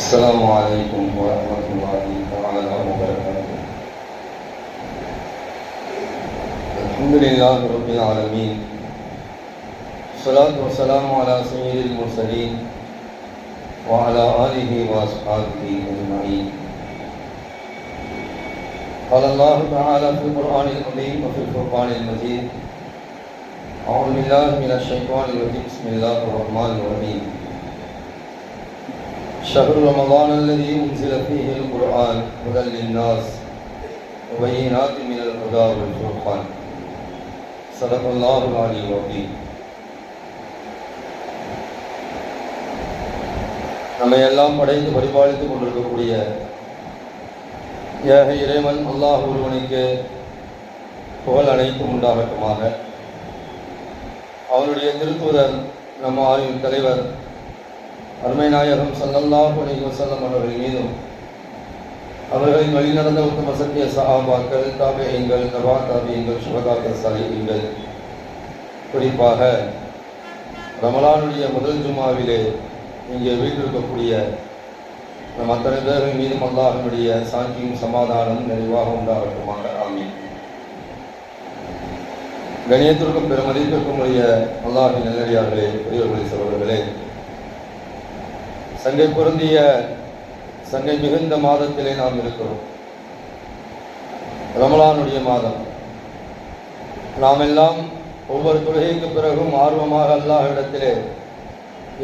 السلام عليكم ورحمة الله تعالى وبركاته. الحمد لله رب العالمين، الصلاة والسلام على سيد المرسلين وعلى آله وأصحابه أجمعين. قال الله تعالى في القرآن العظيم وفي الفرقان المجيد: أعوذ بالله من الشيطان الرجيم، بسم الله الرحمن الرحيم. شهر رمضان الذي أنزل فيه القرآن هدى للناس وبينات من الهدى والفرقان. صدق الله العلي العظيم. நம்மை எல்லாம் படைத்து பரிபாலித்துக் கொண்டிருக்கக்கூடிய ஏக இறைவன் அல்லாஹ் ஒருவனுக்கு புகழ் அனைத்தும் உண்டாகட்டுமாக. அவனுடைய திருத்தூதர் நம் ஆய்வின் தலைவர் அருமை நாயகம் ஸல்லல்லாஹு அலைஹி வஸல்லம் அவர்கள் மீதும், அவர்களின் வழிநடந்த உத்தம சத்திய சஹாபாக்கள், தாபிஈன்கள், தபா தாபிஈன்கள், சுஹதாக்கள், சாலிஹீன்கள், குறிப்பாக ரமலானுடைய முதல் ஜுமாவிலே இங்கே வீட்டிருக்கக்கூடிய நம் அத்தனை பேர்கள் மீதும் அல்லாஹ்வுடைய சாந்தியும் சமாதானம் நிறைவாக உண்டாகட்டுமாக. ஆமீன். கணியத்திற்கும் பெருமதிப்பிற்கும் உரிய அல்லாஹ்வின் நல்லடியார்களே, பெரியவர்களே, சகோதரர்களே, சங்கை பொருந்திய சங்கை மிகுந்த மாதத்திலே நாம் இருக்கிறோம். ரமலானுடைய மாதம். நாம் எல்லாம் ஒவ்வொரு தொழுகைக்கு பிறகும் ஆர்வமாக அல்லாஹ்விடத்திலே,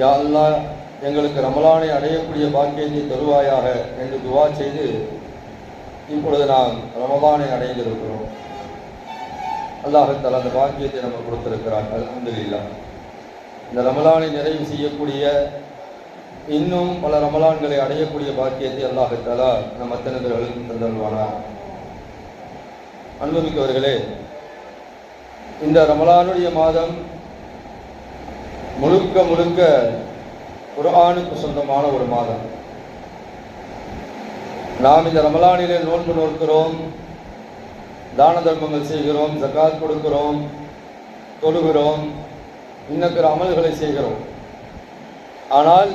யா அல்லாஹ், எங்களுக்கு ரமலானை அடையக்கூடிய பாக்கியத்தை தருவாயாக என்று துவா செய்து இப்பொழுது நாம் ரமலானை அடைந்திருக்கிறோம். அல்லாஹ் தஆலா அந்த பாக்கியத்தை நமக்கு கொடுத்திருக்கிறார். அல்ஹம்துலில்லாஹ். இந்த ரமலானை நிறைவு செய்யக்கூடிய, இன்னும் பல ரமலான்களை அடையக்கூடிய பாக்கியத்தை அல்லாஹ் தஆலா நம் அத்தனை பேர்களுக்கும் தந்தருள்வானார். அன்புமிக்கவர்களே, இந்த ரமலானுடைய மாதம் முழுக்க முழுக்க குர்ஆனுக்கு சொந்தமான ஒரு மாதம். நாம் இந்த ரமலானிலே நோன்பு நோக்கிறோம், தான தர்மங்கள் செய்கிறோம், ஜகாத் கொடுக்கிறோம், தொழுகிறோம், இன்னும் பிற அமல்களை செய்கிறோம். ஆனால்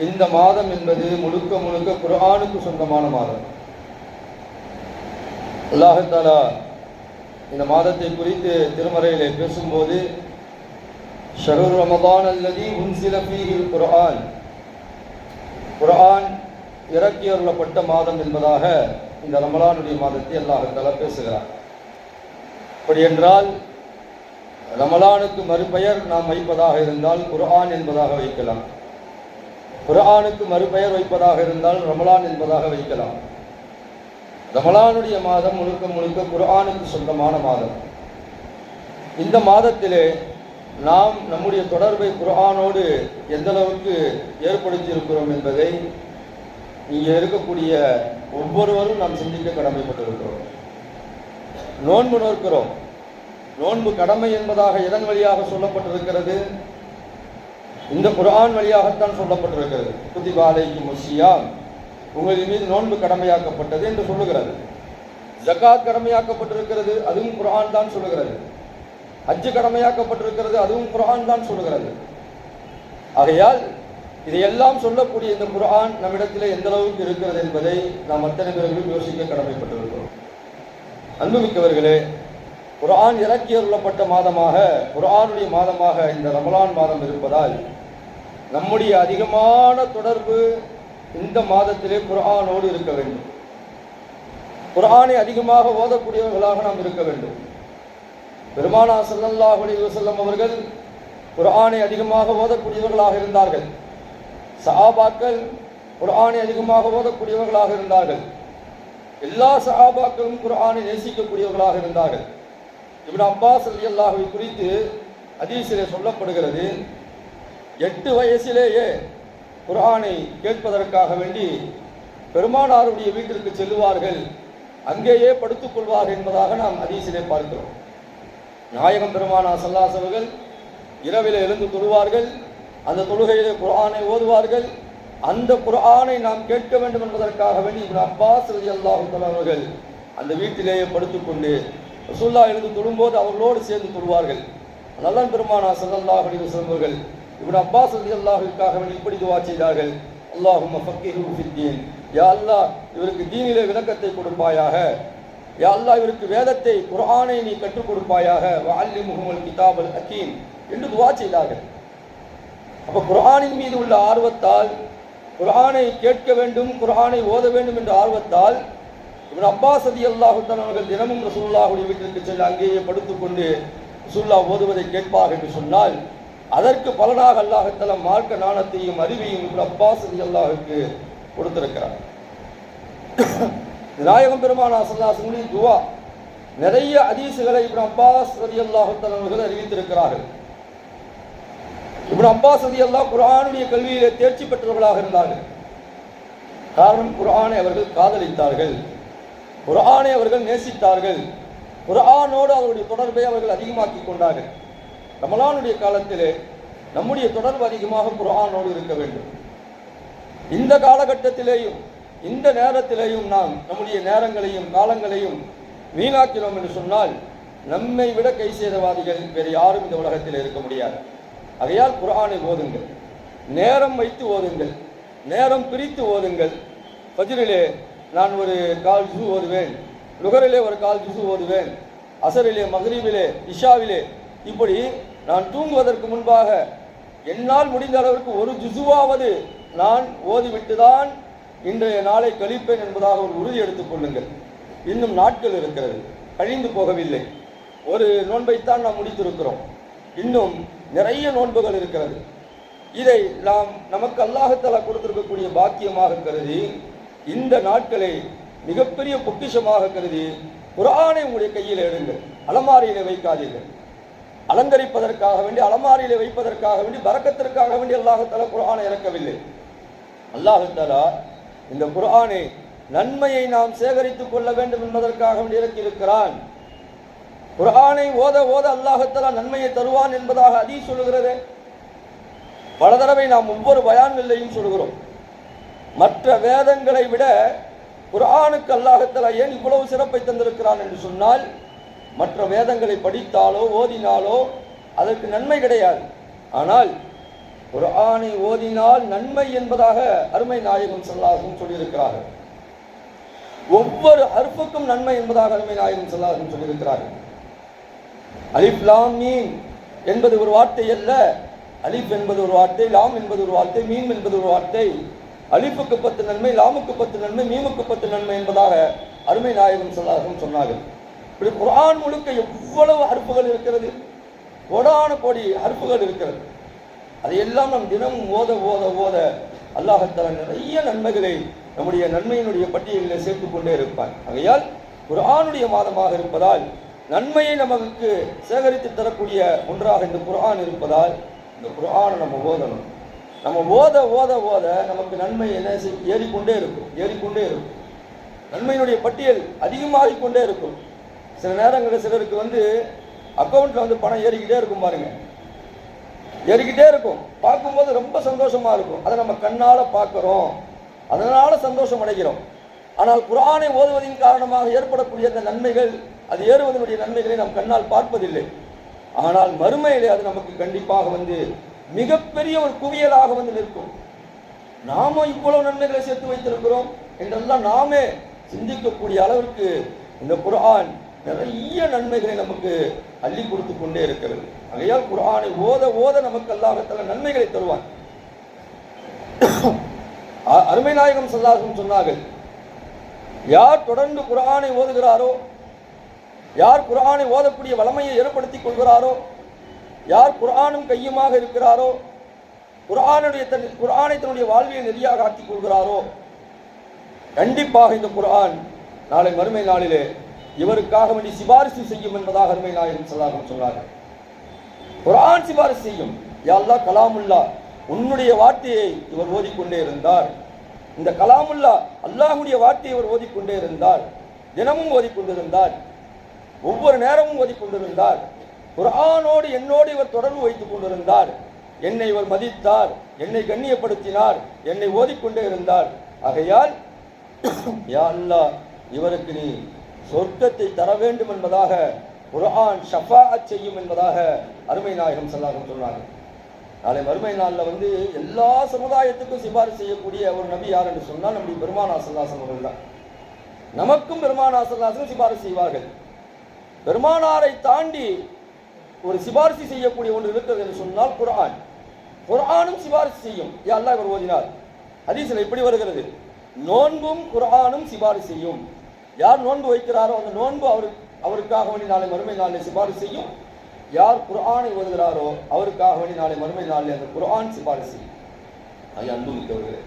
இந்த மாதம் என்பது முழுக்க முழுக்க குர்ஆனுக்கு சொந்தமான மாதம். அல்லாஹ் தஆலா இந்த மாதத்தை குறித்து திருமறையிலே பேசும்போது, ஷஹ்ரு ரமதான் அல்லதி உன்சில ஃபீஹில் குர்ஆன், குர்ஆன் இறக்கி அருளப்பட்ட மாதம் என்பதாக இந்த ரமலானுடைய மாதத்தை அல்லாஹ் தஆலா பேசுகிறார். அப்படி என்றால் ரமலானுக்கு மறுபெயர் நாம் வைப்பதாக இருந்தால் குர்ஆன் என்பதாக வைக்கலாம். குர்ஆனுக்கு மறுபெயர் வைப்பதாக இருந்தால் ரமலான் என்பதாக வைக்கலாம். ரமலானுடைய மாதம் முழுக்க முழுக்க குர்ஆனுக்கு சொந்தமான மாதம். இந்த மாதத்திலே நாம் நம்முடைய தொடர்பை குர்ஆனோடு எந்த அளவுக்கு ஏற்படுத்தி இருக்கிறோம் என்பதை இங்கே இருக்கக்கூடிய ஒவ்வொருவரும் நாம் சிந்திக்க கடமைப்பட்டிருக்கிறோம். நோன்பு நோக்கிறோம். நோன்பு கடமை என்பதாக எதன் வழியாக சொல்லப்பட்டிருக்கிறது? இந்த குர்ஆன் வழியாகத்தான் சொல்லப்பட்டிருக்கிறது. குதிப அலைக்குமுஸ் ஸியாம், உங்களின் மீது நோன்பு கடமையாக்கப்பட்டது என்று சொல்லுகிறது. ஜகாத் கடமையாக்கப்பட்டிருக்கிறது, அதுவும் குர்ஆன் தான் சொல்லுகிறது. ஹஜ் கடமையாக்கப்பட்டிருக்கிறது, அதுவும் குர்ஆன் தான் சொல்லுகிறது. ஆகையால் இதையெல்லாம் சொல்லக்கூடிய இந்த குர்ஆன் நம்மிடத்திலே எந்த அளவுக்கு இருக்கிறது என்பதை நாம் அத்தனை பேர்களும் யோசிக்க கடமைப்பட்டிருக்கிறோம். அன்புமிக்கவர்களே, குர்ஆன் இறக்கி அருளப்பட்ட மாதமாக, குர்ஆனுடைய மாதமாக இந்த ரமலான் மாதம் இருப்பதால் நம்முடைய அதிகமான தொடர்பு இந்த மாதத்திலே குர்ஆனோடு இருக்க வேண்டும். குர்ஆனை அதிகமாக ஓதக்கூடியவர்களாக நாம் இருக்க வேண்டும். பெருமானார் ஸல்லல்லாஹு அலைஹி வஸல்லம் அவர்கள் குர்ஆனை அதிகமாக ஓதக்கூடியவர்களாக இருந்தார்கள். சஹாபாக்கள் குர்ஆனை அதிகமாக ஓதக்கூடியவர்களாக இருந்தார்கள். எல்லா சஹாபாக்களும் குர்ஆனை நேசிக்கக்கூடியவர்களாக இருந்தார்கள். இப்னு அப்பாஸ் ரலியல்லாஹு குறித்து ஹதீஸிலே சொல்லப்படுகிறது, 8 வயசிலேயே குர்ஆனை கேட்பதற்காக வேண்டி பெருமானாருடைய வீட்டிற்கு செல்லுவார்கள், அங்கேயே படுத்துக் கொள்வார்கள் என்பதாக நாம் ஹதீஸிலே பார்க்கிறோம். நாயகம் பெருமானார் ஸல்லல்லாஹு அலைஹி வஸல்லம் இரவிலே எழுந்து தொழுவார்கள், அந்த தொழுகையிலே குர்ஆனை ஓதுவார்கள். அந்த குர்ஆனை நாம் கேட்க வேண்டும் என்பதற்காக வேண்டி இப்னு அப்பாஸ் ரலியல்லாஹு தஆலா அவர்கள் அந்த வீட்டிலேயே படுத்துக்கொண்டு ரசூலுல்லாஹ் எழுந்து தொழும்போது அவர்களோடு சேர்ந்து தொழுவார்கள். நல்லன் பெருமானார் ஸல்லல்லாஹு அலைஹி வஸல்லம் அவர்கள் இப்னு அப்பாஸ் ரலியல்லாஹுவிற்காக இப்படி துஆ செய்தார்கள். அல்லாஹும்ம ஃபக்கிஹு ஃபித்தீன், யா அல்லாஹ் இவருக்கு தீனிலே விளக்கத்தை கொடுப்பாயாக, யா அல்லாஹ் இவருக்கு வேதத்தை குர்ஆனை நீ கற்றுக் கொடுப்பாயாக, வஅல்லிமுஹுல் கிதாபல் ஹக்கீம் என்று துஆ செய்தார்கள். அப்ப குர்ஆனின் மீது உள்ள ஆர்வத்தால், குர்ஆனை கேட்க வேண்டும், குர்ஆனை ஓத வேண்டும் என்ற ஆர்வத்தால் இப்னு அப்பாஸ் ரலியல்லாஹு தஆலா அவர்கள் தினமும் ரசூலுல்லாஹுடைய வீட்டிற்கு சென்று அங்கேயே படுத்துக்கொண்டு ரசூலுல்லாஹ் ஓதுவதை கேட்பார்கள் என்று சொன்னால், அதற்கு பலனாக அல்லாஹ் தஆலா மார்க்க ஞானத்தையும் அறிவையும் இப்னு அப்பாஸ் ரலியல்லாஹுக்கு கொடுத்திருக்கிறார். நாயகம் பெருமானார் ஸல்லல்லாஹு அலைஹி வஸல்லம் துஆ நிறைய ஹதீஸ்களை இப்னு அப்பாஸ் ரலியல்லாஹு தஆலா அவர்கள் அறிவித்திருக்கிறார்கள். இப்னு அப்பாஸ் ரலியல்லாஹு குர்ஆனுடைய கல்வியிலே தேர்ச்சி பெற்றவர்களாக இருந்தார்கள். காரணம், குர்ஆனை அவர்கள் காதலித்தார்கள், குர்ஆனை அவர்கள் நேசித்தார்கள், குர்ஆனோடு அவருடைய தொடர்பை அவர்கள் அதிகமாக்கி கொண்டார்கள். ரமலானுடைய காலத்திலே நம்முடைய தொடர்பு அதிகமாக குர்ஆனோடு இருக்க வேண்டும். இந்த காலகட்டத்திலேயும் இந்த நேரத்திலேயும் நாம் நம்முடைய நேரங்களையும் காலங்களையும் வீணாக்கிறோம் என்று சொன்னால் நம்மை விட கை சேதவாதிகள் வேறு யாரும் இந்த உலகத்தில் இருக்க முடியாது. ஆகையால் குர்ஆனை ஓதுங்கள், நேரம் வைத்து ஓதுங்கள், நேரம் பிரித்து ஓதுங்கள். ஃபஜ்ரிலே நான் ஒரு கால் ஜுஸு ஓதுவேன், லுகரிலே ஒரு கால் ஜுஸு ஓதுவேன், அசரிலே, மக்ரிபிலே, இஷாவிலே, இப்படி நான் தூங்குவதற்கு முன்பாக என்னால் முடிந்த அளவிற்கு ஒரு ஜுஸுவாவது நான் ஓதிவிட்டுதான் இன்றைய நாளை கழிப்பேன் என்பதாக ஒரு உறுதி எடுத்துக் கொள்ளுங்கள். இன்னும் நாட்கள் இருக்கிறது, கழிந்து போகவில்லை. ஒரு நோன்பைத்தான் நாம் முடித்திருக்கிறோம், இன்னும் நிறைய நோன்புகள் இருக்கிறது. இதை நாம் நமக்கு அல்லாஹ் தஆலா கொடுத்திருக்கக்கூடிய பாக்கியமாக கருதி, இந்த நாட்களை மிகப்பெரிய பொக்கிஷமாக கருதி குர்ஆனை உங்களுடைய கையில் எடுங்கள். அலமாரியிலே வைக்காதீர்கள். அலங்கரிப்பதற்காக வேண்டி, அலமாரியிலே வைப்பதற்காக வேண்டி, பரக்கத்திற்காக வேண்டி அல்லாஹ் தஆலா குர்ஆனை இறக்கவில்லை. அல்லாஹ் தஆலா இந்த குர்ஆனை நன்மையை நாம் சேகரித்துக் கொள்ள வேண்டும் என்பதற்காக வேண்டி இறக்கியிருக்கிறான். குர்ஆனை ஓத ஓத அல்லாஹ் தஆலா நன்மையை தருவான் என்பதாக ஹதீஸ் சொல்கிறது. பல தடவை நாம் ஒவ்வொரு பயான்களிலையும் சொல்கிறோம், மற்ற வேதங்களை விட குர்ஆனுக்கு அல்லாஹ் தஆலா ஏன் இவ்வளவு சிறப்பை தந்திருக்கிறான் என்று சொன்னால், மற்ற வேதங்களை படித்தாலோ ஓதினாலோ அதற்கு நன்மை கிடையாது. ஆனால் குர்ஆனை ஓதினால் நன்மை என்பதாக அருமை நாயகம் ஸல்லல்லாஹு அலைஹி வஸல்லம் சொல்லியிருக்கிறார்கள். ஒவ்வொரு ஹர்ஃபுக்கும் நன்மை என்பதாக அருமை நாயகம் ஸல்லல்லாஹு அலைஹி வஸல்லம் சொல்லியிருக்கிறார்கள். அலிஃப் லாம் மீம் என்பது ஒரு வார்த்தை அல்ல. அலிஃப் என்பது ஒரு வார்த்தை, லாம் என்பது ஒரு வார்த்தை, மீம் என்பது ஒரு வார்த்தை. அலிஃபுக்கு 10 நன்மை, லாமுக்கு 10 நன்மை, மீமுக்கு 10 நன்மை என்பதாக அருமை நாயகம் ஸல்லல்லாஹு அலைஹி வஸல்லம் சொன்னார்கள். இப்படி குர்ஆன் முழுக்க எவ்வளவு ஹர்ஃபுகள் இருக்கிறது, கோடான கோடி ஹர்ஃபுகள் இருக்கிறது. அதையெல்லாம் நாம் தினமும் ஓத ஓத ஓத அல்லாஹ் தஆலா நிறைய நன்மைகளை நம்முடைய நன்மையினுடைய பட்டியலில் சேர்த்துக் கொண்டே இருப்பார். ஆகையால் குர்ஆனுடைய மாதமாக இருப்பதால், நன்மையை நமக்கு சேகரித்து தரக்கூடிய ஒன்றாக இந்த குர்ஆன் இருப்பதால், இந்த குர்ஆனை நம்ம ஓதணும். நம்ம ஓத ஓத ஓத நமக்கு நன்மை என்ன ஏறிக்கொண்டே இருக்கும், ஏறிக்கொண்டே இருக்கும். நன்மையினுடைய பட்டியல் அதிகமாகிக் கொண்டே இருக்கும். சில நேரங்களில் சிலருக்கு அக்கௌண்ட்டில் பணம் ஏறிக்கிட்டே இருக்கும், பாருங்க, ஏறிக்கிட்டே இருக்கும். பார்க்கும்போது ரொம்ப சந்தோஷமா இருக்கும். அதை நம்ம கண்ணால் பார்க்குறோம், அதனால சந்தோஷம் அடைகிறோம். ஆனால் குர்ஆனை ஓதுவதின் காரணமாக ஏற்படக்கூடிய அந்த நன்மைகள், அது ஏறுவதனுடைய நன்மைகளை நாம் கண்ணால் பார்ப்பதில்லை. ஆனால் மறுமையிலே அது நமக்கு கண்டிப்பாக மிகப்பெரிய ஒரு குவியலாக நிற்கும். நாம இவ்வளவு நன்மைகளை சேர்த்து வைத்திருக்கிறோம் என்றெல்லாம் நாமே சிந்திக்கக்கூடிய அளவிற்கு இந்த குர்ஆன் நிறைய நன்மைகளை நமக்கு அள்ளி கொடுத்து கொண்டே இருக்கிறது. ஆகையால் குர்ஆனை ஓத ஓத நமக்கு அல்லாஹ் தஆலா நன்மைகளை தருவான். அருமை நாயகம் ஸல்லல்லாஹு அலைஹி வஸல்லம் சொன்னார்கள், யார் தொடர்ந்து குர்ஆனை ஓதுகிறாரோ, யார் குர்ஆனை ஓதக்கூடிய வளமையை ஏற்படுத்திக் கொள்கிறாரோ, யார் குர்ஆனும் கையுமாக இருக்கிறாரோ, குர்ஆனை தன்னுடைய வாழ்வியை நெறியாக ஆக்கிக் கொள்கிறாரோ, கண்டிப்பாக இந்த குர்ஆன் நாளை மறுமை நாளிலே இவருக்காக வேண்டி சிபாரிசு செய்யும் என்பதாக அருமை நாயகம் ஸல்லல்லாஹு அலைஹி வஸல்லம் சொன்னார்கள். குர்ஆன் சிபாரிசு செய்யும். யா அல்லாஹ், கலாமுல்லா உன்னுடைய வார்த்தையை இவர் ஓதிக்கொண்டே இருந்தார். இந்த கலாமுல்லா அல்லாஹ்வுடைய வார்த்தையை இவர் ஓதிக்கொண்டே இருந்தார், தினமும் ஓதிக்கொண்டிருந்தார், ஒவ்வொரு நேரமும் ஓதிக்கொண்டிருந்தார். குர்ஆனோடு என்னோடு இவர் தொடர்பு வைத்துக் கொண்டிருந்தார். என்னை இவர் மதித்தார், என்னை கண்ணியப்படுத்தினார், என்னை ஓதிக்கொண்டே இருந்தார். ஆகையால் யா அல்லாஹ், இவருக்கு நீ சொர்க்கத்தை தர வேண்டும் என்பதாக குர்ஆன் ஷஃபாஅத் செய்யும் என்பதாக அருமை நாயகம் ஸல்லல்லாஹு அலைஹி வஸல்லம் சொன்னார்கள். நாளை மறுமை நாளில் வந்து எல்லா சமுதாயத்துக்கும் சிபாரிசு செய்யக்கூடிய ஒரு நபி யார் என்று சொன்னால் நம்முடைய பெருமானார் ஸல்லல்லாஹு அலைஹி வஸல்லம் தான். நமக்கும் பெருமானார் ஸல்லல்லாஹு அலைஹி வஸல்லம் சிபாரிசு செய்வார்கள். பெருமானாரை தாண்டி ஒரு சிபாரிசு செய்யக்கூடிய ஒன்று இருக்கிறது என்று சொன்னால் குர்ஆன். குர்ஆனும் சிபாரிசு செய்யும். யா அல்லாஹ் இவர் ஓதினார். ஹதீஸில் இப்படி வருகிறது, நோன்பும் குர்ஆனும் சிபாரிசு செய்யும். யார் நோன்பு வைக்கிறாரோ அந்த நோன்பு அவருக்காக வேண்டி நாளை மறுமை நாளில் சிபாரிசு செய்யும். யார் குர்ஆனை ஓதுகிறாரோ அவருக்காக வேண்டி நாளை மறுமை நாளில் அந்த குர்ஆன் சிபாரிசு செய்யும். அன்பு மிக்கவர்களே,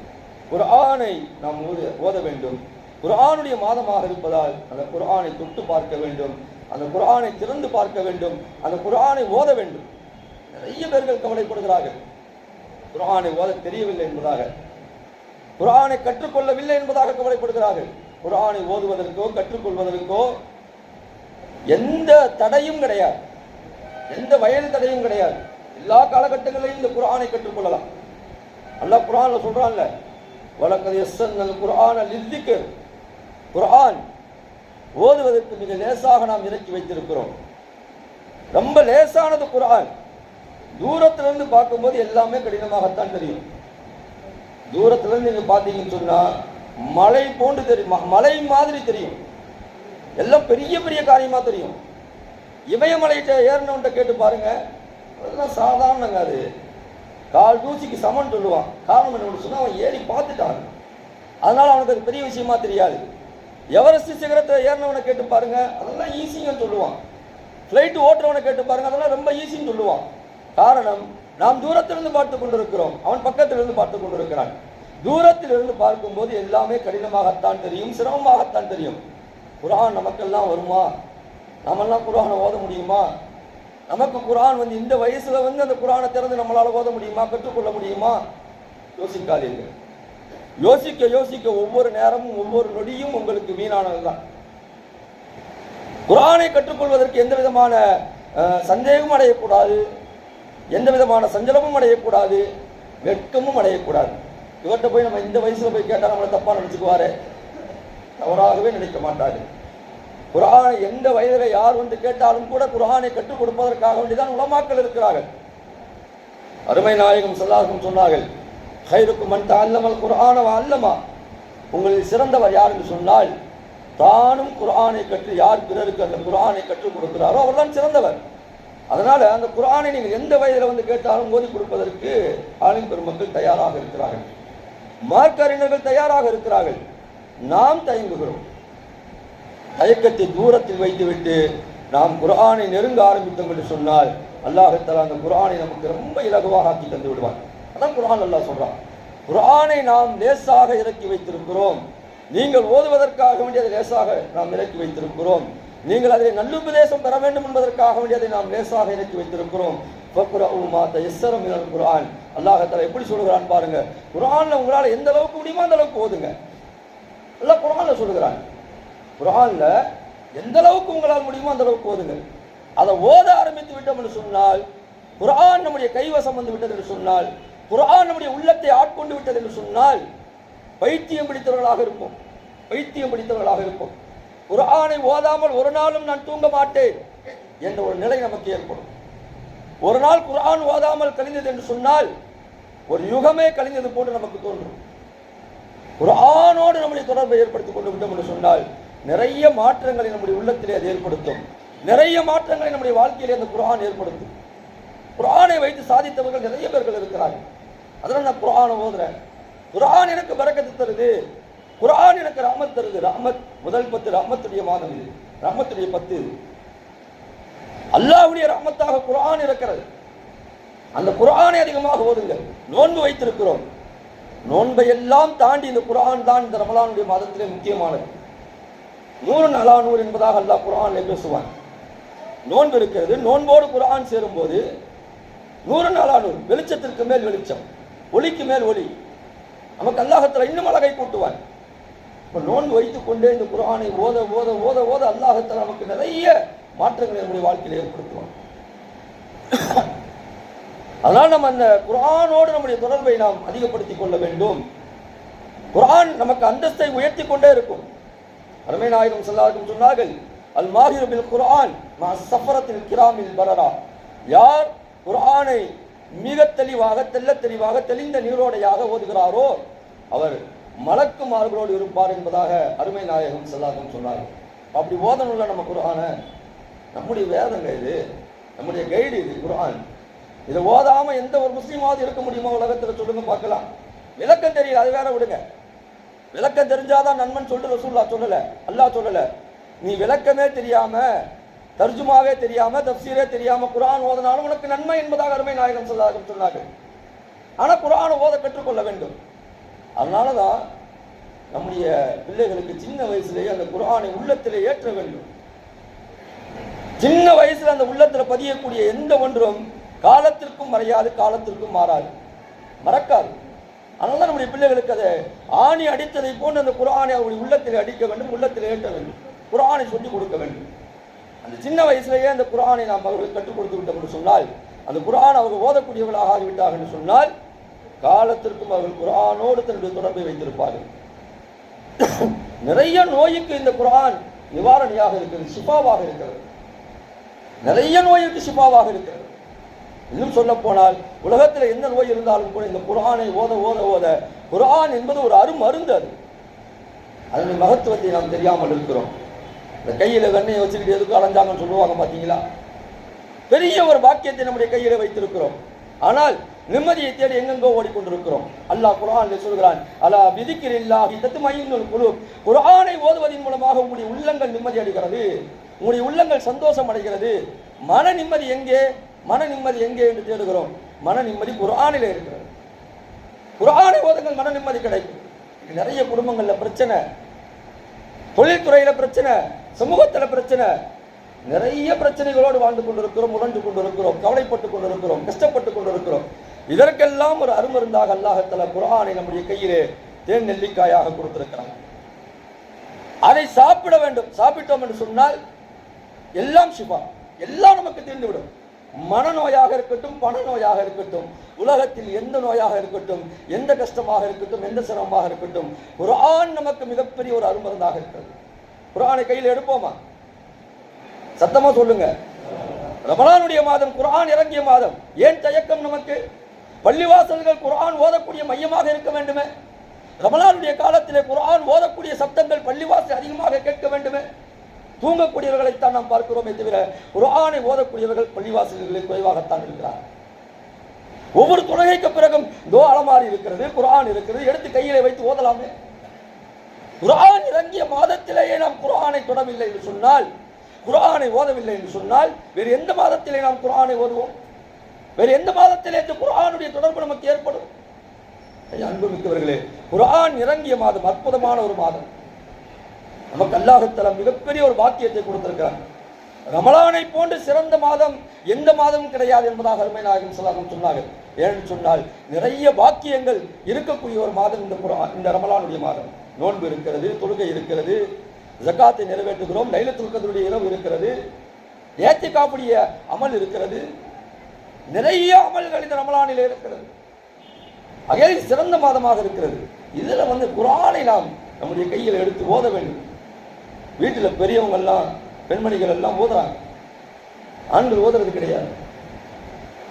குர்ஆனை நாம் ஓத வேண்டும். குர்ஆனுடைய மாதமாக இருப்பதால் அந்த குர்ஆனை தொட்டு பார்க்க வேண்டும், அந்த குர்ஆனை திறந்து பார்க்க வேண்டும், அந்த குர்ஆனை ஓத வேண்டும். நிறைய பேர்கள் கவலைப்படுகிறார்கள், குர்ஆனை ஓத தெரியவில்லை என்பதாக, குர்ஆனை கற்றுக்கொள்ளவில்லை என்பதாக கவலைப்படுகிறார்கள். குர்ஆனை ஓதுவதற்கோ கற்றுக்கொள்வதற்கோ எந்த தடையும் கிடையாது, எந்த வயது தடையும் கிடையாது. எல்லா காலகட்டங்களிலும் இந்த குர்ஆனை கற்றுக்கொள்ளலாம். அல்லாஹ் குர்ஆன்ல சொல்றான்ல, வலக்கத் யஸ்ஸர்னல் குர்ஆன லிஸ்ஸிக்ர், குர்ஆன் ஓதுவதற்கு மிக லேசாக நாம் இறக்கி வைத்திருக்கிறோம். ரொம்ப லேசானது குர்ஆன். தூரத்திலிருந்து பார்க்கும்போது எல்லாமே கடினமாகத்தான் தெரியும். தூரத்திலிருந்து நீங்க பார்த்தீங்கன்னு சொன்னா மலை போன்று தெரியும், மலை மாதிரி தெரியும், எல்லாம் பெரிய பெரிய காரியமா தெரியும். இமயமலைகிட்ட ஏறினவன்ட்ட கேட்டு பாருங்க, அதெல்லாம் சாதாரணங்க, அது கால் தூசிக்கு சமன் சொல்லுவான். காரணம் என்ன சொன்னா அவன் ஏறி பார்த்துட்டான், அதனால அவனுக்கு அது பெரிய விஷயமா தெரியாது. எவரெஸ்ட் சிகரத்தை ஏறினவனை கேட்டு பாருங்க, அதெல்லாம் ஈஸின்னு சொல்லுவான். ஃப்ளைட் ஓட்டுறவனை கேட்டு பாருங்க, அதெல்லாம் ரொம்ப ஈஸின்னு சொல்லுவான். காரணம், நாம் தூரத்திலிருந்து பார்த்து கொண்டிருக்கிறோம், அவன் பக்கத்திலிருந்து பார்த்து கொண்டிருக்கிறான். தூரத்திலிருந்து பார்க்கும்போது எல்லாமே கடினமாகத்தான் தெரியும், சிரமமாகத்தான் தெரியும். குர்ஆன் நமக்கெல்லாம் வருமா? நாமெல்லாம் குர்ஆனை ஓத முடியுமா? நமக்கு குர்ஆன் வந்து இந்த வயசுல வந்து அந்த குர்ஆனை திறந்து நம்மளால ஓத முடியுமா, கற்றுக்கொள்ள முடியுமா? யோசிக்காதீர்கள். யோசிக்க யோசிக்க ஒவ்வொரு நேரமும் ஒவ்வொரு நொடியும் உங்களுக்கு வீணானதுதான். குர்ஆனை கற்றுக்கொள்வதற்கு எந்த விதமான சந்தேகமும் அடையக்கூடாது, எந்த விதமான சஞ்சலமும் அடையக்கூடாது, வெட்கமும் அடையக்கூடாது. இவர்கிட்ட போய் நம்ம இந்த வயசுல போய் கேட்டால் நம்மளை தப்பா நினைச்சுக்குவாரு, தவறாகவே நினைக்க மாட்டாரு. குர்ஆனை எந்த வயதில யார் வந்து கேட்டாலும் கூட குர்ஆனை கற்றுக் கொடுப்பதற்காக வேண்டிதான் உலமாக்கள் இருக்கிறார்கள். அருமை நாயகம் ஸல்லல்லாஹு அலைஹி வஸல்லம் சொன்னார்கள், கைருக்கும் மன் தஅல்லமல் குர்ஆன வ அல்லமா, உங்களில் சிறந்தவர் யார் என்று சொன்னால் தானும் குர்ஆனை கற்று யார் பிறருக்கு அந்த குர்ஆனை கற்றுக் கொடுக்கிறாரோ அவர்தான் சிறந்தவர். அதனால அந்த குர்ஆனை நீங்கள் எந்த வயதில் வந்து கேட்டாலும் ஓதி கொடுப்பதற்கு ஆலிம் பெருமக்கள் தயாராக இருக்கிறார்கள், மார்க்க அறிஞர்கள் தயாராக இருக்கிறார்கள். நாம் தயங்குகிறோம். தயக்கத்தை தூரத்தில் வைத்துவிட்டு நாம் குர்ஆனை நெருங்க ஆரம்பித்தோம் என்று சொன்னால் அல்லாஹ் தஆலா அந்த குர்ஆனை நமக்கு ரொம்ப இலகுவாக ஆக்கி தந்து விடுவார். அதான் குர்ஆன் அல்லாஹ் சொல்றான், குர்ஆனை நாம் லேசாக இறக்கி வைத்திருக்கிறோம், நீங்கள் ஓதுவதற்காக வேண்டியதை லேசாக நாம் இறக்கி வைத்திருக்கிறோம், நீங்கள் அதை நல்லுபதேசம் பெற வேண்டும் என்பதற்காக வேண்டியதை நாம் லேசாக இறக்கி வைத்திருக்கிறோம். ஃபக்ரஉ மா தயஸ்ஸர மினல் குர்ஆன், அல்லாஹ் தஆலா எப்படி சொல்கிறான் பாருங்க. குர்ஆன்ல உங்களால் எந்த அளவுக்கு முடியுமோ அந்த அளவுக்கு ஓதுங்க. அல்லாஹ் குர்ஆன்ல சொல்கிறான், குர்ஆன்ல எந்த அளவுக்கு உங்களால் முடியுமோ அந்த அளவுக்கு ஓதுங்க. அதை ஓத ஆரம்பித்து விட்டோம் என்று சொன்னால், குர்ஆன் நம்முடைய கைவசம் வந்து விட்டது என்று சொன்னால், குர்ஆன் நம்முடைய உள்ளத்தை ஆட்கொண்டு விட்டது என்று சொன்னால் பைத்தியம் பிடித்தவர்களாக இருப்போம், பைத்தியம் பிடித்தவர்களாக இருப்போம். குர்ஆனை ஓதாமல் ஒரு நாளும் நான் தூங்க மாட்டேன் என்ற ஒரு நிலை நமக்கு ஏற்படும். ஒரு நாள் குர்ஆன் ஓதாமல் கழிந்தது என்று சொன்னால் ஒரு யுகமே கழிந்தது போன்று நமக்கு தோன்றும். குர்ஆனோடு நம்முடைய தொடர்பை ஏற்படுத்திக் கொண்டு விட்டோம் என்று சொன்னால் நிறைய மாற்றங்களை நம்முடைய உள்ளத்திலே அது ஏற்படுத்தும், நிறைய மாற்றங்களை நம்முடைய வாழ்க்கையிலே அந்த குர்ஆன் ஏற்படுத்தும். குர்ஆனை வைத்து சாதித்தவர்கள் நிறைய பேர்கள் இருக்கிறார்கள். அதனால் நான் குர்ஆனை ஓதுறேன், குர்ஆன் எனக்கு பரக்கத்து தருது, குர்ஆன் எனக்கு ரஹ்மத் தருது. ரஹ்மத் முதல் 10 ரஹ்மத்துடைய மாதம், இது ரஹ்மத்துடைய 10, அல்லாஹ்வுடைய ரஹ்மத்தாக குர்ஆன் இருக்கிறது. அந்த குர்ஆனை அதிகமாக ஓதுங்கள். நோன்பு வைத்திருக்கிறோம், நோன்பை எல்லாம் தாண்டி இந்த குர்ஆன் தான் இந்த ரமலானுடைய மாதத்திலே முக்கியமானது. 100 அலா 100 என்பதாக அல்லாஹ் குர்ஆனிலே பேசுவான். நோன்பு இருக்கிறது, நோன்போடு குர்ஆன் சேரும்போது 100 அலா 100, வெளிச்சத்திற்கு மேல் வெளிச்சம், ஒளிக்கு மேல் ஒளி, நமக்கு அல்லாஹ் தஆலா இன்னும் அழகை கூட்டுவான். இப்போ நோன்பு வைத்துக் கொண்டே இந்த குர்ஆனை ஓத ஓத ஓத ஓத அல்லாஹ் தஆலா நமக்கு நிறைய மாற்றங்களை நம்முடைய வாழ்க்கையில் ஏற்படுத்துவான். அதனால் நம்ம அந்த குர்ஆனோடு நம்முடைய தொடர்பை நாம் அதிகப்படுத்திக் கொள்ள வேண்டும். குர்ஆன் நமக்கு அந்தஸ்தை உயர்த்தி கொண்டே இருக்கும். அருமை நாயகம் ஸல்லல்லாஹு அலைஹி வஸல்லம் சொன்னார்கள், அல் மாஹிரு பில் குர்ஆன் மா ஸஃபரத்தில் கிராமில் பரரா, யார் குர்ஆனை மிக தெளிவாக தெளிவாக தெளிந்த நீரோடையாக ஓதுகிறாரோ அவர் மலக்குமார்களோடு இருப்பார் என்பதாக அருமை நாயகம் ஸல்லல்லாஹு சொன்னார். அப்படி ஓதணும்ல நம்ம குர்ஆனை, நம்முடைய வேதங்க இது, நம்முடைய கைடு இது குர்ஆன். இதை ஓதாம எந்த ஒரு முஸ்லீமாவது இருக்க முடியுமா உலகத்தில் சொல்லுங்க பார்க்கலாம். விளக்கம் தெரியல, அது வேற விடுங்க. விளக்கம் தெரிஞ்சாதான் நன்மன் சொல்லிட்டு ரசூலுல்லாஹ் சொல்லல, அல்லாஹ் சொல்லல. நீ விளக்கமே தெரியாம, தர்ஜுமாவே தெரியாம, தஃப்சீரே தெரியாம குர்ஆன் ஓதனாலும் உனக்கு நன்மை என்பதாக அருமை நாயகம் ஸல்லல்லாஹு அலைஹி சொன்னார்கள். ஆனா குர்ஆனை ஓத கற்றுக்கொள்ள வேண்டும். அதனாலதான் நம்முடைய பிள்ளைகளுக்கு சின்ன வயசுலேயே அந்த குர்ஆனை உள்ளத்திலே ஏற்ற வேண்டும். சின்ன வயசுல அந்த உள்ளத்துல பதியக்கூடிய எந்த ஒன்றும் காலத்திற்கும் மறையாது, காலத்திற்கும் மாறாது, மறக்காது. அதனால நம்முடைய பிள்ளைகளுக்கு அதை ஆணி அடித்ததை போன்று அந்த குர்ஆனை அவருடைய உள்ளத்தில் அடிக்க வேண்டும், உள்ளத்தில் ஏற்ற வேண்டும், குர்ஆனை சொல்லிக் கொடுக்க வேண்டும். அந்த சின்ன வயசுலேயே அந்த குர்ஆனை நாம் அவர்களுக்கு கற்றுக் கொடுத்து விட்டோம் என்று சொன்னால், அந்த குர்ஆன் அவர்கள் ஓதக்கூடியவர்களாக ஆகிவிட்டார்கள் என்று சொன்னால், காலத்திற்கும் அவர்கள் குர்ஆனோடு தன்னுடைய தொடர்பை வைத்திருப்பார்கள். நிறைய நோய்க்கு இந்த குர்ஆன் நிவாரணியாக இருக்கிறது, ஷிஃபாவாக இருக்கிறது. நிறைய நோய்க்கு ஷிஃபாவாக இருக்கிறது. இன்னும் சொல்ல போனால் உலகத்தில் எந்த நோய் இருந்தாலும் கூட இந்த குர்ஆனை ஓத ஓத ஓத, குர்ஆன் என்பது ஒரு அருமருந்து. அது அதனுடைய மகத்துவத்தை நாம் தெரியாமல் இருக்கிறோம். இந்த கையில வெண்ணையை வச்சுக்கிட்டு எதுக்கு அலைஞ்சாங்கன்னு சொல்லுவாங்க பார்த்தீங்களா? பெரிய ஒரு பாக்கியத்தை நம்முடைய கையில வைத்திருக்கிறோம். ஆனால் நிம்மதியை தேடி எங்கெங்கோ ஓடிக்கொண்டிருக்கிறோம். அல்லாஹ் குர்ஆனில் சொல்கிறான், அலா பிதிக்ரில்லாஹி தத்மஇன்னுல் குலூப். குர்ஆனை ஓதுவதன் மூலமாக உங்களுடைய உள்ளங்கள் நிம்மதி அடைகிறது, உங்களுடைய உள்ளங்கள் சந்தோஷம் அடைகிறது. மன நிம்மதி எங்கே, மன நிம்மதி எங்கே என்று தேடுகிறோம். மன நிம்மதி குர்ஆனிலே இருக்கிறது. குர்ஆனை ஓதுங்கள், மன நிம்மதி கிடைக்கும். நிறைய குடும்பங்கள்ல பிரச்சனை, தொழில்துறையில பிரச்சனை, சமூகத்துல பிரச்சனை, நிறைய பிரச்சனைகளோடு வாழ்ந்து கொண்டிருக்கிறோம், உணர்ந்து கொண்டிருக்கிறோம், கவலைப்பட்டு கொண்டிருக்கிறோம், கஷ்டப்பட்டு கொண்டிருக்கிறோம். இதற்கெல்லாம் ஒரு அருமருந்தாக அல்லாஹ் தஆலா குர்ஆனை நம்முடைய கையிலே தேன் நெல்லிக்காயாக கொடுத்திருக்கிறான். அதை சாப்பிட வேண்டும். சாப்பிட்டோம் என்று சொன்னால் எல்லாம் ஷிஃபா, எல்லாம் நமக்கு தீர்ந்துவிடும். மனநோயாக இருக்கட்டும், பண நோயாக இருக்கட்டும், உலகத்தில் எந்த நோயாக இருக்கட்டும், எந்த கஷ்டமாக இருக்கட்டும், எந்த சிரமமாக இருக்கட்டும், குர்ஆன் நமக்கு மிகப்பெரிய ஒரு அருமருந்தாக இருக்கிறது. குர்ஆனை கையில் எடுப்போமா? சத்தமா சொல்லுங்க. ரமலானுடைய மாதம், குர்ஆன் இறங்கிய மாதம். ஏன் தயக்கம் நமக்கு? பள்ளிவாசல்கள் குர்ஆன் ஓதக்கூடிய மையமாக இருக்க வேண்டுமே. ரமலானுடைய காலத்திலே குர்ஆன் ஓதக்கூடிய சப்தங்கள் பள்ளிவாசல் அதிகமாக கேட்க வேண்டுமே. தூங்கக்கூடியவர்களைத்தான் நாம் பார்க்கிறோமே தவிர குர்ஆனை ஓதக்கூடியவர்கள் பள்ளிவாசல்களில் குறைவாகத்தான் இருக்கிறார். ஒவ்வொரு தொழுகைக்கு பிறகும் தோ அலமாரி இருக்கிறது, குர்ஆன் இருக்கிறது, எடுத்து கையிலே வைத்து ஓதலாமே. குர்ஆன் இறங்கிய மாதத்திலேயே நாம் குர்ஆனை தொடவில்லை என்று சொன்னால், குர்ஆனை ஓதவில்லை என்று சொன்னால், வேறு எந்த மாதத்திலே நாம் குர்ஆனை ஓதுவோம்? வேறு எந்த மாதத்திலே இந்த குர்ஆனுடைய தொடர்பு நமக்கு ஏற்படும்? அன்புமிக்கவர்களே, குர்ஆன் இறங்கிய மாதம் அற்புதமான ஒரு மாதம். நமக்கு அல்லாஹ் தஆலா மிகப்பெரிய ஒரு பாக்கியத்தை கொடுத்திருக்கிறார். ரமலானை போன்று சிறந்த மாதம் எந்த மாதமும் கிடையாது என்பதாக அருமை நாயகம் ஸல்லல்லாஹு அலைஹி சொன்னார்கள். ஏன்னு சொன்னால் நிறைய பாக்கியங்கள் இருக்கக்கூடிய ஒரு மாதம் இந்த ரமலானுடைய மாதம். நோன்பு இருக்கிறது, தொழுகை இருக்கிறது, ஜகாத்தை நிறைவேற்றுகிறோம், லைலத்துல் கத்ருடைய இரவு இருக்கிறது, இஅ்திகாஃபுடைய அமல் இருக்கிறது, நிறைய அமல்கள் இந்த ரமலானில் இருக்கிறது. ஆகையால் சிறந்த மாதமாக இருக்கிறது. இதுல குர்ஆனை நாம் நம்முடைய கையில் எடுத்து ஓத வேண்டும். வீட்டில் பெரியவங்க எல்லாம், பெண்மணிகள் எல்லாம் ஓதுறாங்க, ஆண்கள் ஓதுறது கிடையாது.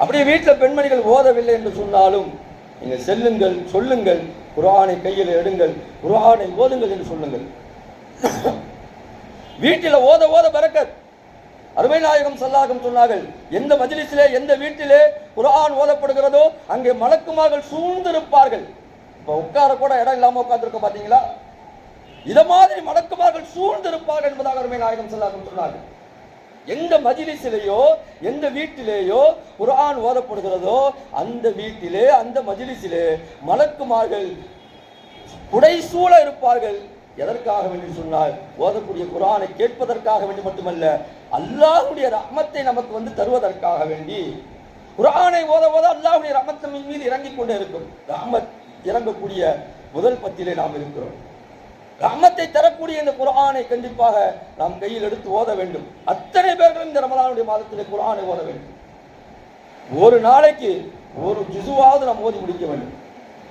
அப்படியே வீட்டில் பெண்மணிகள் ஓதவில்லை என்று சொன்னாலும் நீங்கள் செல்லுங்கள், சொல்லுங்கள், குர்ஆனை கையில் எடுங்கள், குர்ஆனை ஓதுங்கள் என்று சொல்லுங்கள். வீட்டில் ஓத ஓத பரக்கத். அருமை நாயகம் ஸல்லல்லாஹு அலைஹி சொன்னார்கள், எந்த மஜ்லிஸிலே, எந்த வீட்டிலே குர்ஆன் ஓதப்படுகிறதோ அங்கே மலக்குமார்கள் சூழ்ந்திருப்பார்கள். இப்ப உட்கார கூட இடம் இல்லாம உட்கார்ந்துருக்க பாத்தீங்களா? இத மாதிரி மலக்குமார்கள் சூழ்ந்திருப்பார்கள் என்பதாக அருமை நாயகம் ஸல்லல்லாஹு அலைஹி சொன்னார்கள். எந்த மஜ்லிஸிலேயோ, எந்த வீட்டிலேயோ குர்ஆன் ஓதப்படுகிறதோ அந்த வீட்டிலே, அந்த மஜ்லிஸிலே மலக்குமார்கள் புடைசூழ இருப்பார்கள். எதற்காக வேண்டி சொன்னால், ஓதக்கூடிய குர்ஆனை கேட்பதற்காக வேண்டி மட்டுமல்ல, அல்லாஹ்வுடைய ரஹ்மத்தை நமக்கு தருவதற்காக வேண்டி. குர்ஆனை ஓத ஓத அல்லாஹ்வுடைய ரஹ்மத் நம்மின் மீது இறங்கிக் கொண்டே இருக்கும். ரஹ்மத் இறங்கக்கூடிய முதல் பத்திலே நாம் இருக்கிறோம். ரஹ்மத்தை தரக்கூடிய இந்த குர்ஆனை கண்டிப்பாக நாம் கையில் எடுத்து ஓத வேண்டும். அத்தனை பேர்களும் இந்த ரமலானுடைய மாதத்திலே குர்ஆனை ஓத வேண்டும். ஒரு நாளைக்கு ஒரு ஜுஸுவாவது நாம் ஓதி முடிக்க வேண்டும்.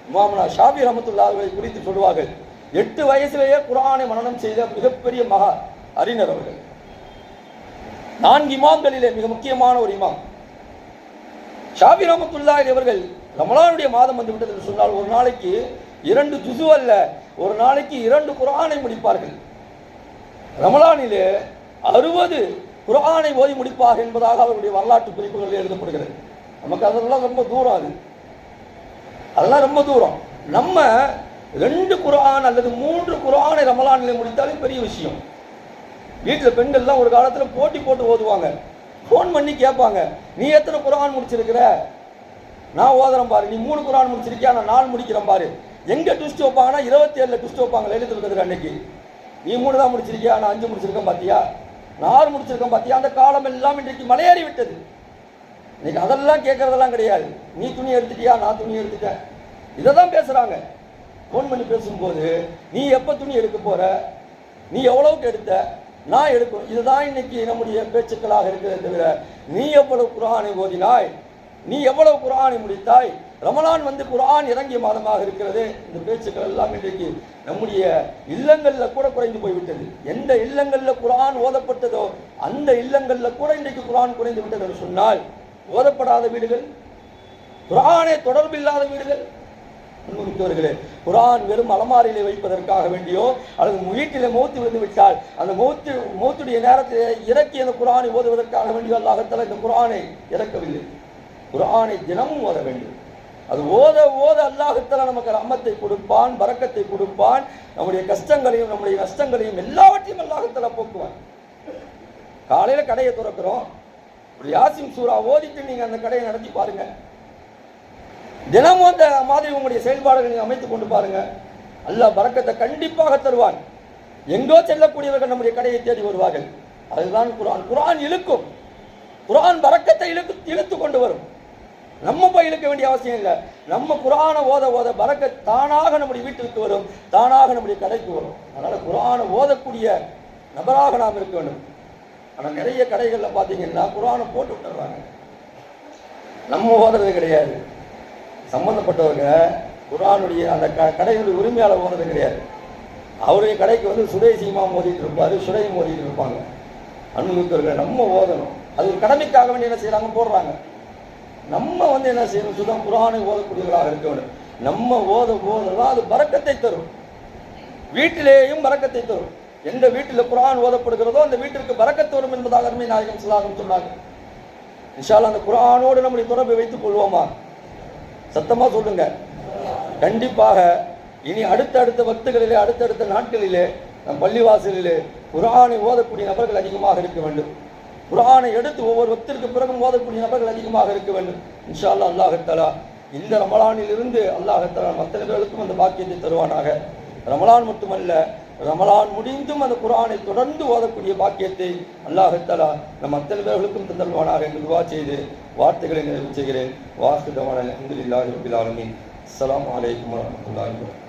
இமாமுனா ஷாஃபி ரஹ்மத்துல்லாஹி அலைஹி குறித்து சொல்வார்கள், 8 வயசிலேயே குர்ஆனை மனனம் செய்த மிகப்பெரிய மகா அறிஞர் அவர்கள். 4 இமாம்களிலே மிக முக்கியமான ஒரு இமாம். ஷாஃபி ரஹ்மத்துல்லாஹி அவர்கள் ரமலானுடைய மாதம் வந்து விட்டது என்று சொன்னால் ஒரு நாளைக்கு 2 ஜுசு அல்ல, ஒரு நாளைக்கு 2 குர்ஆனை முடிப்பார்கள். ரமலானிலே 60 குர்ஆனை ஓதி முடிப்பார்கள் என்பதாக அவருடைய வரலாற்று குறிப்புகளில் எழுதப்படுகிறது. நமக்கு அதெல்லாம் ரொம்ப தூரம், அதெல்லாம் ரொம்ப தூரம். நம்ம 2 குர்ஆன் அல்லது 3 குர்ஆனை ரமலானிலே முடித்தாலே பெரிய விஷயம். வீட்டில் பெண்கள்லாம் ஒரு காலத்தில் போட்டி போட்டு ஓதுவாங்க. ஃபோன் பண்ணி கேட்பாங்க, நீ எத்தனை குர்ஆன் முடிச்சிருக்கிற? நான் ஓதுறேன் பாரு. நீ 3 குர்ஆன் முடிச்சிருக்கியா? நான் 4 முடிக்கிறேன் பாரு. எங்கே ட்விஸ்ட் வைப்பாங்கன்னா 27 ட்விஸ்ட் வைப்பாங்க லைலத்துல் கத்ர் அன்னைக்கு. நீ 3 தான் முடிச்சிருக்கியா? நான் 5 முடிச்சிருக்கேன் பார்த்தியா? நான் 6 முடிச்சிருக்கேன் பார்த்தியா? அந்த காலம் எல்லாம் இன்றைக்கு மலையேறி விட்டது. இன்னைக்கு அதெல்லாம் கேட்கறதெல்லாம் கிடையாது. நீ துணி எடுத்துட்டியா? நான் துணி எடுத்துட்டேன். இதை தான் பேசுகிறாங்க. ஃபோன் பண்ணி பேசும்போது நீ எப்போ துணி எடுக்க போகிற, நீ எவ்வளவுக்கு எடுத்த, நான் எடுக்கணும், இதுதான் இன்னைக்கு நம்முடைய பேச்சுக்களாக இருக்கிறது தவிர நீ எவ்வளவு குர்ஆனை ஓதினாய், நீ எவ்வளவு குர்ஆனை முடித்தாய், ரமலான் வந்து குர்ஆன் இறங்கிய மாதமாக இருக்கிறது. இந்த பேச்சுக்கள் எல்லாம் இன்றைக்கு நம்முடைய இல்லங்களில் கூட குறைந்து போய்விட்டது. எந்த இல்லங்களில் குர்ஆன் ஓதப்பட்டதோ அந்த இல்லங்களில் கூட இன்றைக்கு குர்ஆன் குறைந்து விட்டது என்று சொன்னால், ஓதப்படாத வீடுகள், குர்ஆனே தொடர்பில்லாத வீடுகள். அன்புமிக்கவர்களே, குர்ஆன் வெறும் அலமாரியிலே வைப்பதற்காக வேண்டியோ அல்லது வீட்டிலே மௌத்து விழுந்து விட்டால் அந்த மௌத்துடைய நேரத்தில் இறக்கி அந்த குர்ஆனை ஓதுவதற்காக வேண்டியோ அல்லாஹ் தஆலா இந்த குர்ஆனை இறக்கவில்லை. குர்ஆனை தினமும் ஓத வேண்டும். அது ஓத ஓத அல்லாஹ் தஆலா நமக்கு ரஹ்மத்தை கொடுப்பான், பரக்கத்தை கொடுப்பான். நம்முடைய கஷ்டங்களையும் நம்முடைய நஷ்டங்களையும் எல்லாவற்றையும் அல்லாஹ் தஆலா போக்குவான். காலையில் கடையை திறக்கிறோம், ஒரு யாசின் சூரா ஓதிட்டு நீங்கள் அந்த கடையை நடத்தி பாருங்க. தினமும் அந்த மாதிரி உங்களுடைய செயல்பாடுகளை நீங்கள் அமைத்துக் கொண்டு பாருங்க. அல்லாஹ் பரக்கத்தை கண்டிப்பாக தருவான். எங்கோ செல்லக்கூடியவர்கள் நம்முடைய கடையை தேடி வருவார்கள். அதுதான் குர்ஆன். குர்ஆன் இழுக்கும். குர்ஆன் பரக்கத்தை இழுத்து கொண்டு வரும். நம்ம போய் இழுக்க வேண்டிய அவசியம் இல்லை. நம்ம குர்ஆனை ஓத ஓத பரக்கத் தானாக நம்முடைய வீட்டிற்கு வரும், தானாக நம்முடைய கடைக்கு வரும். அதனால குர்ஆனை ஓதக்கூடிய நபராக நாம் இருக்க வேண்டும். ஆனால் நிறைய கடைகளில் பார்த்தீங்கன்னா குர்ஆனை போட்டு விட்டுறாங்க. நம்ம ஓதுறது கிடையாது. சம்பந்தப்பட்டவங்க குர்ஆனுடைய அந்த கடைகளுடைய உரிமையாளர் ஓதுறது கிடையாது. அவருடைய கடைக்கு வந்து சுதேசியமா மோதிட்டு இருப்பாரு, சுரையும் மோதிட்டு இருப்பாங்க. அன்புமிக்கவர்கள், நம்ம ஓதணும். அது ஒரு கடமைக்காக வேண்டி என்ன செய்யறாங்க, போடுறாங்க. நம்ம வந்து என்ன செய்யணும், சுதம் குர்ஆனை ஓதக்கூடியவர்களாக இருக்க வேண்டும். நம்ம ஓததான் அது பரக்கத்தை தரும். வீட்டிலேயும் பரக்கத்தை தரும். எந்த வீட்டில் குர்ஆன் ஓதப்படுகிறதோ அந்த வீட்டிற்கு பரக்கத்து வரும் என்பதாக அருமை நாயகம் ஸல்லல்லாஹு அலைஹி வஸல்லம் சொன்னாங்க. இன்ஷா அல்லாஹ் அந்த குர்ஆனோடு நம்முடைய தொடர்பை வைத்துக் கொள்வோமா? சத்தமா சொல்லுங்க. கண்டிப்பாக இனி அடுத்தடுத்த வக்துகளிலே, அடுத்தடுத்த நாட்களிலே நம் பள்ளிவாசலிலே குர்ஆனை ஓதக்கூடிய நபர்கள் அதிகமாக இருக்க வேண்டும். குர்ஆனை எடுத்து ஒவ்வொரு வக்திற்கு பிறகும் ஓதக்கூடிய நபர்கள் அதிகமாக இருக்க வேண்டும். இன்ஷா அல்லாஹ் அல்லாஹ் தஆலா இந்த ரமலானில் இருந்து அல்லாஹ் தஆலா மற்ற நபர்களுக்கும் அந்த பாக்கியத்தை தருவானாக. ரமலான் மட்டுமல்ல, ரமலான் முடிந்தும் அந்த குர்ஆனை தொடர்ந்து ஓதக்கூடிய பாக்கியத்தை அல்லாஹ் தஆலா நம் அத்தனை பேர்களுக்கும் தந்தல்வானாக என்று துஆ செய்து வார்த்தைகளை நிறைவு செய்கிறேன். வாஹிரு தஅவானா அல்ஹம்துலில்லாஹி ரப்பில் ஆலமீன். அஸ்ஸலாமு அலைக்கும் வரஹ்மத்துல்லாஹி வபரகாத்துஹு.